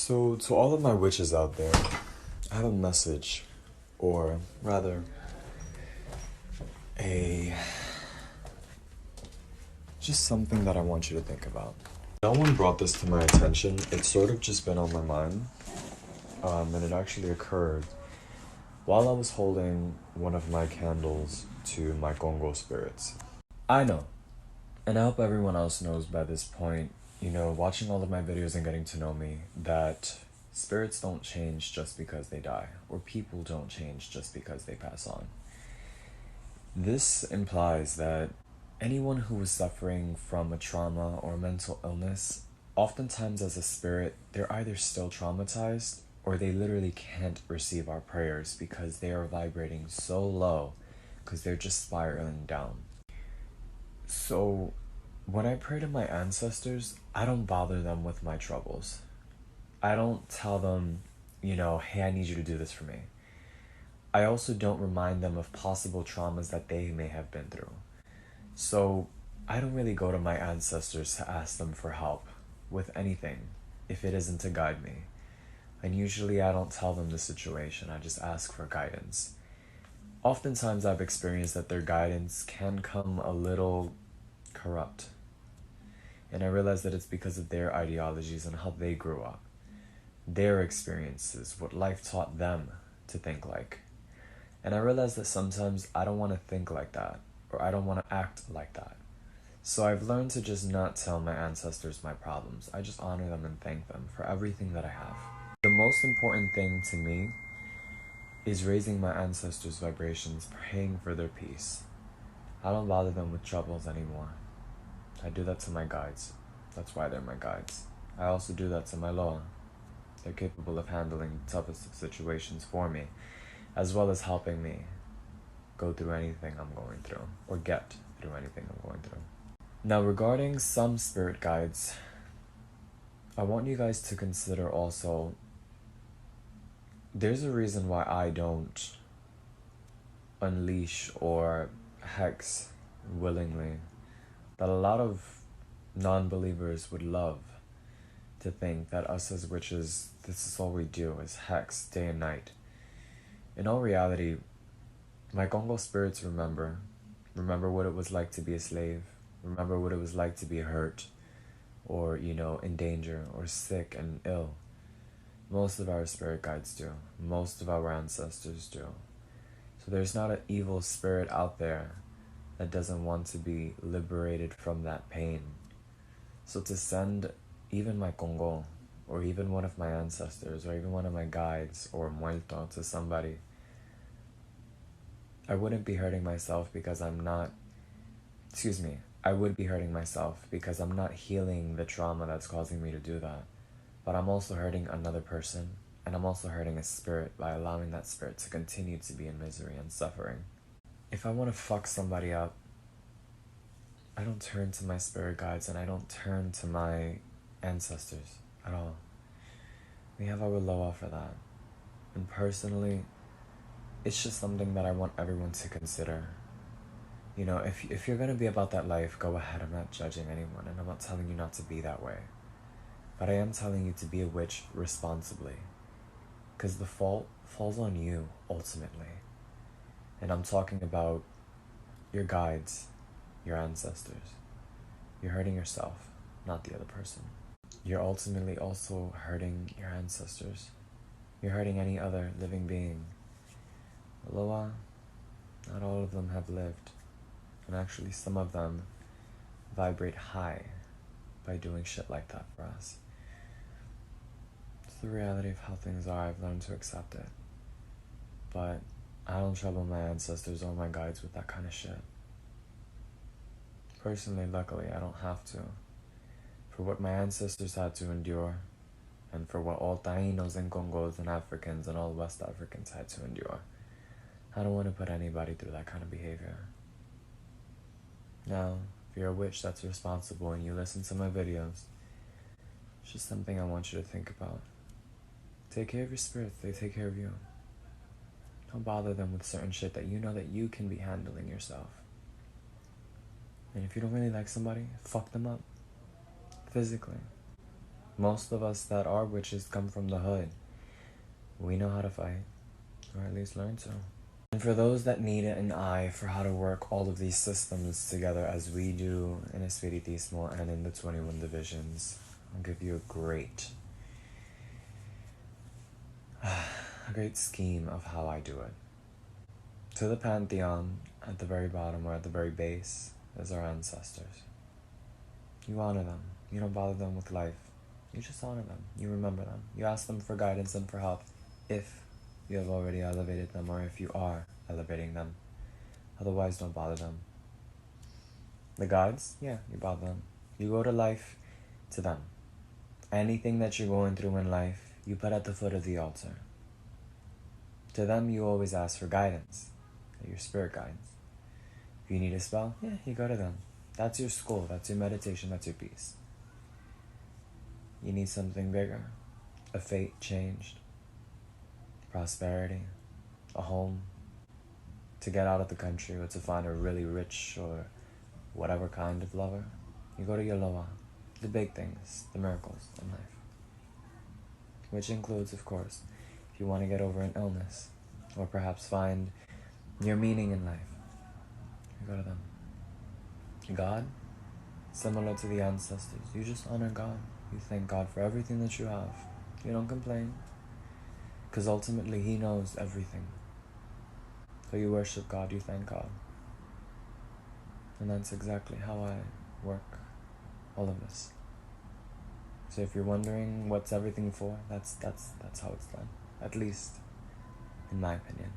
So, to all of my witches out there, I have a message, or rather, a just something that I want you to think about. No one brought this to my attention. It's sort of just been on my mind, and it actually occurred while I was holding one of my candles to my Congo spirits. I know, and I hope everyone else knows by this point, watching all of my videos and getting to know me, that spirits don't change just because they die, or people don't change just because they pass on. This implies that anyone who is suffering from a trauma or mental illness, oftentimes as a spirit, they're either still traumatized or they literally can't receive our prayers because they are vibrating so low because they're just spiraling down. So, when I pray to my ancestors, I don't bother them with my troubles. I don't tell them, hey, I need you to do this for me. I also don't remind them of possible traumas that they may have been through. So, I don't really go to my ancestors to ask them for help with anything if it isn't to guide me. And usually I don't tell them the situation, I just ask for guidance. Oftentimes I've experienced that their guidance can come a little corrupt. And I realize that it's because of their ideologies and how they grew up. Their experiences, what life taught them to think like. And I realize that sometimes I don't want to think like that, or I don't want to act like that. So I've learned to just not tell my ancestors my problems. I just honor them and thank them for everything that I have. The most important thing to me is raising my ancestors' vibrations, praying for their peace. I don't bother them with troubles anymore. I do that to my guides. That's why they're my guides. I also do that to my loa. They're capable of handling the toughest of situations for me, as well as helping me go through anything I'm going through, or get through anything I'm going through. Now, regarding some spirit guides, I want you guys to consider also, there's a reason why I don't unleash or hex willingly, that a lot of non-believers would love to think that us as witches, this is all we do, is hex day and night. In all reality, my Congo spirits remember what it was like to be a slave, remember what it was like to be hurt, or, in danger, or sick and ill. Most of our spirit guides do. Most of our ancestors do. So there's not an evil spirit out there that doesn't want to be liberated from that pain. So to send even my Congo, or even one of my ancestors, or even one of my guides, or muerto to somebody, I wouldn't be hurting myself because I would be hurting myself because I'm not healing the trauma that's causing me to do that. But I'm also hurting another person, and I'm also hurting a spirit by allowing that spirit to continue to be in misery and suffering. If I want to fuck somebody up, I don't turn to my spirit guides and I don't turn to my ancestors at all. We have our loa for that. And personally, it's just something that I want everyone to consider. If you're going to be about that life, go ahead. I'm not judging anyone, and I'm not telling you not to be that way. But I am telling you to be a witch responsibly. Because the fault falls on you, ultimately. And I'm talking about your guides, your ancestors. You're hurting yourself, not the other person. You're ultimately also hurting your ancestors. You're hurting any other living being. Loa, not all of them have lived. And actually some of them vibrate high by doing shit like that for us. It's the reality of how things are. I've learned to accept it. But I don't trouble my ancestors or my guides with that kind of shit. Personally, luckily, I don't have to. For what my ancestors had to endure, and for what all Tainos and Congos and Africans and all West Africans had to endure, I don't want to put anybody through that kind of behavior. Now, if you're a witch that's responsible and you listen to my videos, it's just something I want you to think about. Take care of your spirits, they take care of you. Don't bother them with certain shit that you know that you can be handling yourself. And if you don't really like somebody, fuck them up. Physically. Most of us that are witches come from the hood. We know how to fight, or at least learn to. And for those that need an eye for how to work all of these systems together as we do in Espiritismo and in the 21 divisions, I'll give you a great scheme of how I do it. To the pantheon, at the very bottom or at the very base, is our ancestors. You honor them. You don't bother them with life. You just honor them. You remember them. You ask them for guidance and for help if you have already elevated them or if you are elevating them. Otherwise, don't bother them. The gods, yeah, you bother them. You go to life to them. Anything that you're going through in life, you put at the foot of the altar. To them, you always ask for guidance, your spirit guidance. If you need a spell, yeah, you go to them. That's your school, that's your meditation, that's your peace. You need something bigger, a fate changed, prosperity, a home, to get out of the country or to find a really rich or whatever kind of lover. You go to your loa, the big things, the miracles in life. Which includes, of course, if you want to get over an illness or perhaps find your meaning in life, you go to them. God, similar to the ancestors, you just honor God. You thank God for everything that you have. You don't complain, because ultimately He knows everything. So you worship God, you thank God. And that's exactly how I work all of this. So if you're wondering what's everything for, that's how it's done. At least, in my opinion.